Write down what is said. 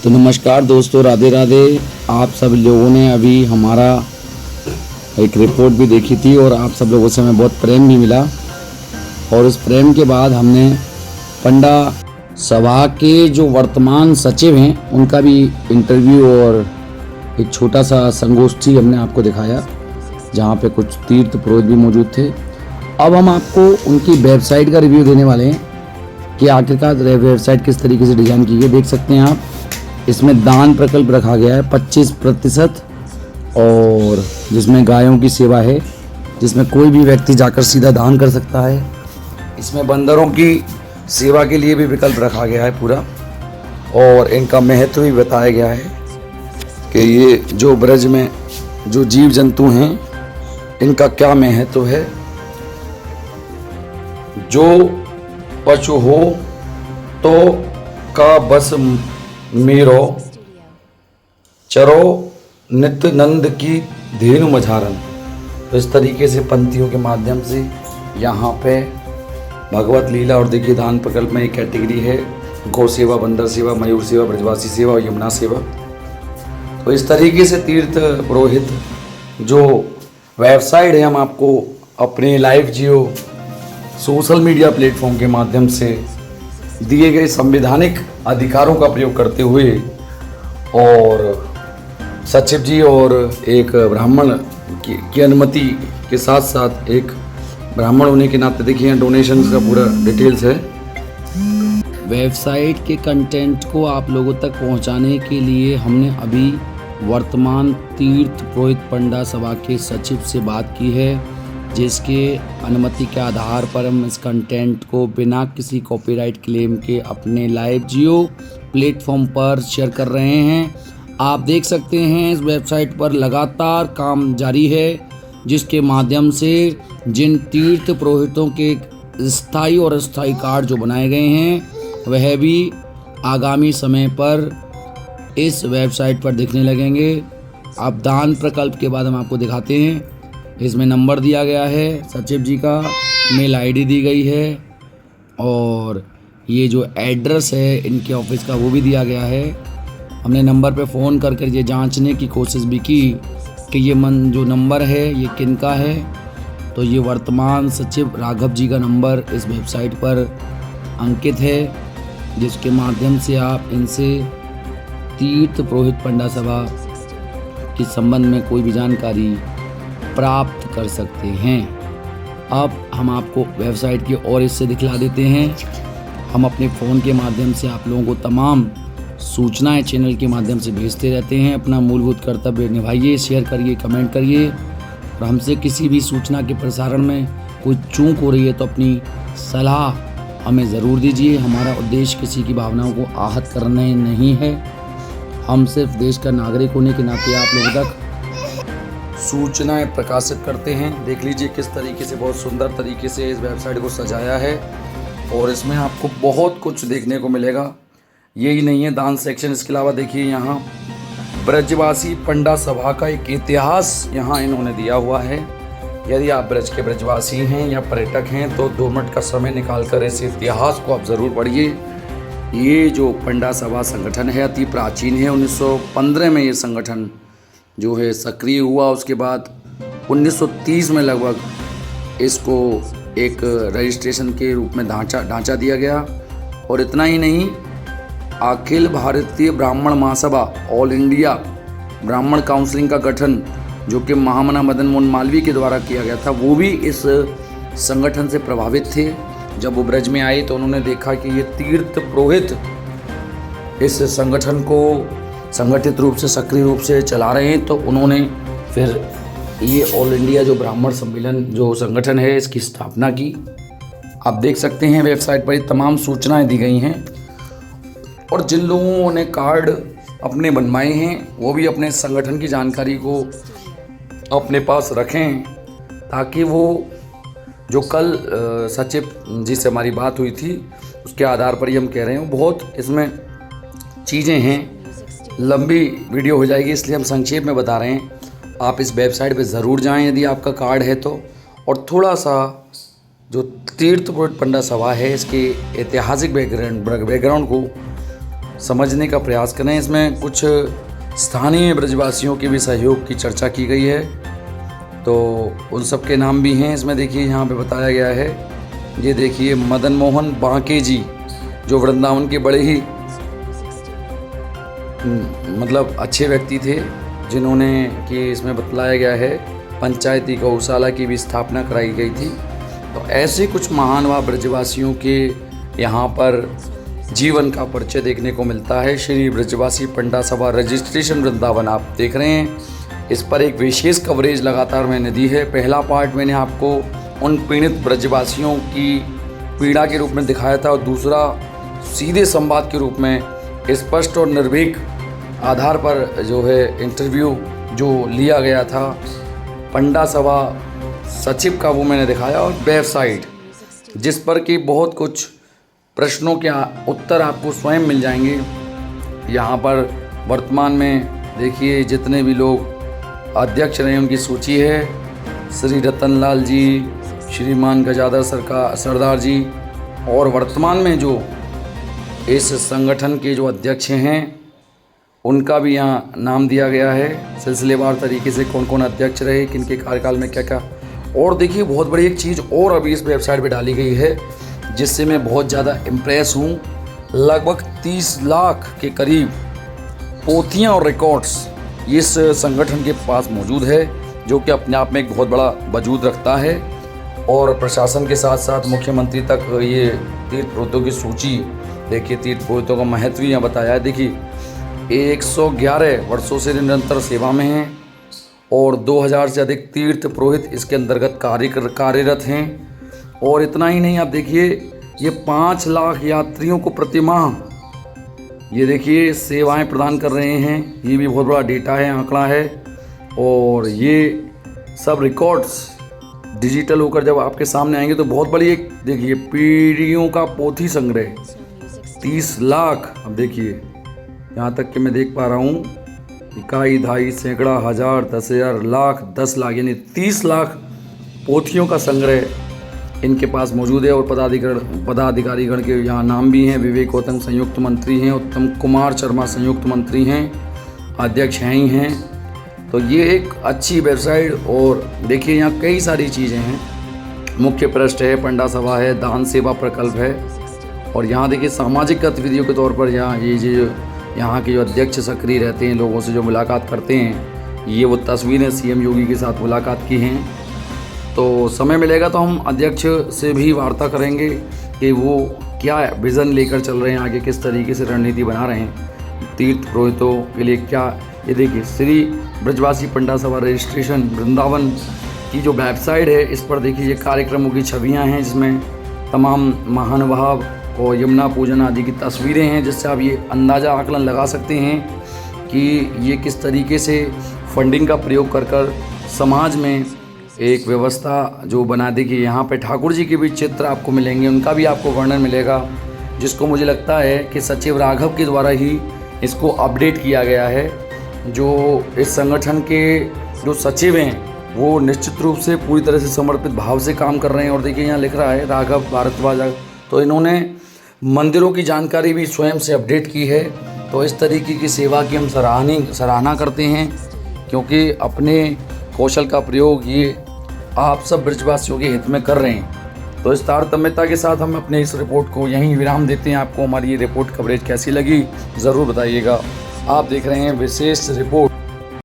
तो नमस्कार दोस्तों, राधे राधे। आप सब लोगों ने अभी हमारा एक रिपोर्ट भी देखी थी और आप सब लोगों से हमें बहुत प्रेम भी मिला। और उस प्रेम के बाद हमने पंडा सभा के जो वर्तमान सचिव हैं उनका भी इंटरव्यू और एक छोटा सा संगोष्ठी हमने आपको दिखाया, जहाँ पे कुछ तीर्थ पुरोहित भी मौजूद थे। अब हम आपको उनकी वेबसाइट का रिव्यू देने वाले हैं कि आखिरकार वेबसाइट किस तरीके से डिज़ाइन की गई। देख सकते हैं आप, इसमें दान प्रकल्प रखा गया है 25%, और जिसमें गायों की सेवा है, जिसमें कोई भी व्यक्ति जाकर सीधा दान कर सकता है। इसमें बंदरों की सेवा के लिए भी विकल्प रखा गया है पूरा, और इनका महत्व भी बताया गया है कि ये जो ब्रज में जो जीव जंतु हैं इनका क्या महत्व है। जो पशु हो तो का बस मेरो, चरो नित्य नंद की धेनु मझारन। तो इस तरीके से पंक्तियों के माध्यम से यहाँ पे भगवत लीला और देखिए दान प्रकल्प में एक कैटेगरी है गौ सेवा, बंदर सेवा, मयूर सेवा, ब्रजवासी सेवा और यमुना सेवा। तो इस तरीके से तीर्थ पुरोहित जो वेबसाइट है हम आपको अपने लाइव जियो सोशल मीडिया प्लेटफॉर्म के माध्यम से दिए गए संवैधानिक अधिकारों का प्रयोग करते हुए और सचिव जी और एक ब्राह्मण की अनुमति के साथ साथ एक ब्राह्मण होने के नाते देखिए डोनेशन का पूरा डिटेल्स है। वेबसाइट के कंटेंट को आप लोगों तक पहुंचाने के लिए हमने अभी वर्तमान तीर्थ पुरोहित पंडा सभा के सचिव से बात की है, जिसके अनुमति के आधार पर हम इस कंटेंट को बिना किसी कॉपीराइट क्लेम के अपने लाइव जियो प्लेटफॉर्म पर शेयर कर रहे हैं। आप देख सकते हैं इस वेबसाइट पर लगातार काम जारी है, जिसके माध्यम से जिन तीर्थ पुरोहितों के स्थायी और अस्थायी कार्ड जो बनाए गए हैं वह भी आगामी समय पर इस वेबसाइट पर दिखने लगेंगे। अब दान प्रकल्प के बाद हम आपको दिखाते हैं। इसमें नंबर दिया गया है सचिव जी का, मेल आईडी दी गई है, और ये जो एड्रेस है इनके ऑफिस का वो भी दिया गया है। हमने नंबर पे फ़ोन कर ये जांचने की कोशिश भी की कि ये जो नंबर है ये किन का है। तो ये वर्तमान सचिव राघव जी का नंबर इस वेबसाइट पर अंकित है, जिसके माध्यम से आप इनसे तीर्थ पुरोहित पंडा सभा के संबंध में कोई भी जानकारी प्राप्त कर सकते हैं। अब हम आपको वेबसाइट की और इससे दिखला देते हैं। हम अपने फ़ोन के माध्यम से आप लोगों को तमाम सूचनाएं चैनल के माध्यम से भेजते रहते हैं। अपना मूलभूत कर्तव्य निभाइए, शेयर करिए, कमेंट करिए, और हमसे किसी भी सूचना के प्रसारण में कोई चूक हो रही है तो अपनी सलाह हमें ज़रूर दीजिए। हमारा उद्देश्य किसी की भावनाओं को आहत करना नहीं है। हम सिर्फ देश का नागरिक होने के नाते आप लोगों तक सूचनाएं प्रकाशित करते हैं। देख लीजिए किस तरीके से बहुत सुंदर तरीके से इस वेबसाइट को सजाया है, और इसमें आपको बहुत कुछ देखने को मिलेगा। यही नहीं है दान सेक्शन, इसके अलावा देखिए यहाँ ब्रजवासी पंडा सभा का एक इतिहास यहाँ इन्होंने दिया हुआ है। यदि आप ब्रज के ब्रजवासी हैं या पर्यटक हैं तो 2 मिनट का समय निकालकर इस इतिहास को आप ज़रूर पढ़िए। ये जो पंडा सभा संगठन है अति प्राचीन है। 1915 में ये संगठन जो है सक्रिय हुआ। उसके बाद 1930 में लगभग इसको एक रजिस्ट्रेशन के रूप में ढांचा दिया गया। और इतना ही नहीं, अखिल भारतीय ब्राह्मण महासभा, ऑल इंडिया ब्राह्मण काउंसिलिंग का गठन जो कि महामना मदन मोहन मालवीय के द्वारा किया गया था, वो भी इस संगठन से प्रभावित थे। जब वो ब्रज में आए तो उन्होंने देखा कि ये तीर्थ पुरोहित इस संगठन को संगठित रूप से सक्रिय रूप से चला रहे हैं, तो उन्होंने फिर ये ऑल इंडिया जो ब्राह्मण सम्मेलन जो संगठन है इसकी स्थापना की। आप देख सकते हैं वेबसाइट पर ये तमाम सूचनाएं दी गई हैं, और जिन लोगों ने कार्ड अपने बनवाए हैं वो भी अपने संगठन की जानकारी को अपने पास रखें, ताकि वो जो कल सचिव जी से हमारी बात हुई थी उसके आधार पर ही हम कह रहे हैं। बहुत इसमें चीज़ें हैं, लंबी वीडियो हो जाएगी, इसलिए हम संक्षेप में बता रहे हैं। आप इस वेबसाइट पे ज़रूर जाएं यदि आपका कार्ड है तो, और थोड़ा सा जो तीर्थ पुरोहित पंडा सभा है इसके ऐतिहासिक बैकग्राउंड को समझने का प्रयास करें। इसमें कुछ स्थानीय ब्रजवासियों के भी सहयोग की चर्चा की गई है, तो उन सब के नाम भी हैं इसमें। देखिए यहाँ पे बताया गया है, ये देखिए मदन मोहन बांके जी, जो वृंदावन के बड़े ही मतलब अच्छे व्यक्ति थे, जिन्होंने कि इसमें बतलाया गया है पंचायती गौशाला की भी स्थापना कराई गई थी। तो ऐसे कुछ महान व ब्रजवासियों के यहाँ पर जीवन का परिचय देखने को मिलता है। श्री ब्रजवासी पंडा सभा रजिस्ट्रेशन वृंदावन आप देख रहे हैं। इस पर एक विशेष कवरेज लगातार मैंने दी है। पहला पार्ट मैंने आपको उन पीड़ित ब्रजवासियों की पीड़ा के रूप में दिखाया था, और दूसरा सीधे संवाद के रूप में स्पष्ट और निर्भीक आधार पर जो है इंटरव्यू जो लिया गया था पंडा सभा सचिव का, वो मैंने दिखाया, और वेबसाइट जिस पर कि बहुत कुछ प्रश्नों के उत्तर आपको स्वयं मिल जाएंगे। यहाँ पर वर्तमान में देखिए जितने भी लोग अध्यक्ष रहे उनकी सूची है। श्री रतनलाल जी, श्रीमान गजाधर सरदार जी, और वर्तमान में जो इस संगठन के जो अध्यक्ष हैं उनका भी यहाँ नाम दिया गया है, सिलसिलेवार तरीके से कौन कौन अध्यक्ष रहे, किन के कार्यकाल में क्या क्या। और देखिए बहुत बड़ी एक चीज़ और अभी इस वेबसाइट पे डाली गई है, जिससे मैं बहुत ज़्यादा इम्प्रेस हूँ। लगभग 30 लाख के करीब पोथियाँ और रिकॉर्ड्स इस संगठन के पास मौजूद है, जो कि अपने आप में एक बहुत बड़ा वजूद रखता है। और प्रशासन के साथ साथ मुख्यमंत्री तक ये तीर्थ पुरोहितों की सूची, देखिए तीर्थ पुरोहितों का महत्व यहाँ बताया है। देखिए 111 वर्षों से निरंतर सेवा में हैं, और 2000 से अधिक तीर्थ पुरोहित इसके अंतर्गत कार्यरत हैं। और इतना ही नहीं, आप देखिए ये 5 लाख यात्रियों को प्रतिमाह ये देखिए सेवाएं प्रदान कर रहे हैं। ये भी बहुत बड़ा डेटा है, आंकड़ा है। और ये सब रिकॉर्ड्स डिजिटल होकर जब आपके सामने आएंगे तो बहुत बड़ी एक देखिए पीढ़ियों का पोथी संग्रह 30 लाख। अब देखिए यहाँ तक कि मैं देख पा रहा हूँ, इकाई, दहाई, सैकड़ा, हज़ार, 10,000, लाख, 10 लाख, यानी 30 लाख पोथियों का संग्रह इनके पास मौजूद है। और पदाधिकारीगण के यहाँ नाम भी हैं। विवेक गौतम संयुक्त मंत्री हैं, उत्तम कुमार शर्मा संयुक्त मंत्री हैं, अध्यक्ष हैं ही हैं। तो ये एक अच्छी वेबसाइट। और देखिए यहाँ कई सारी चीज़ें हैं, मुख्य पृष्ठ है, पंडा सभा है, दान सेवा प्रकल्प है। और यहाँ देखिए सामाजिक गतिविधियों के तौर पर यहाँ ये जो यहाँ के जो अध्यक्ष सक्रिय रहते हैं, लोगों से जो मुलाकात करते हैं, ये वो तस्वीरें सीएम योगी के साथ मुलाकात की हैं। तो समय मिलेगा तो हम अध्यक्ष से भी वार्ता करेंगे कि वो क्या विज़न लेकर चल रहे हैं, आगे किस तरीके से रणनीति बना रहे हैं तीर्थ पुरोहितों के लिए क्या। ये देखिए श्री ब्रजवासी पंडा सभा रजिस्ट्रेशन वृंदावन की जो वेबसाइट है, इस पर देखिए ये कार्यक्रमों की छवियाँ हैं, जिसमें तमाम महानुभाव और यमुना पूजन आदि की तस्वीरें हैं, जिससे आप ये अंदाज़ा आकलन लगा सकते हैं कि ये किस तरीके से फंडिंग का प्रयोग कर समाज में एक व्यवस्था जो बना दी। कि यहाँ पे ठाकुर जी के भी चित्र आपको मिलेंगे, उनका भी आपको वर्णन मिलेगा, जिसको मुझे लगता है कि सचिव राघव के द्वारा ही इसको अपडेट किया गया है। जो इस संगठन के जो सचिव हैं वो निश्चित रूप से पूरी तरह से समर्पित भाव से काम कर रहे हैं। और देखिए यहाँ लिख रहा है राघव भारद्वाज, तो इन्होंने मंदिरों की जानकारी भी स्वयं से अपडेट की है। तो इस तरीके की सेवा की हम सराहना करते हैं, क्योंकि अपने कौशल का प्रयोग ये आप सब ब्रजवासियों के हित में कर रहे हैं। तो इस तारतम्यता के साथ हम अपने इस रिपोर्ट को यहीं विराम देते हैं। आपको हमारी ये रिपोर्ट कवरेज कैसी लगी ज़रूर बताइएगा। आप देख रहे हैं विशेष रिपोर्ट।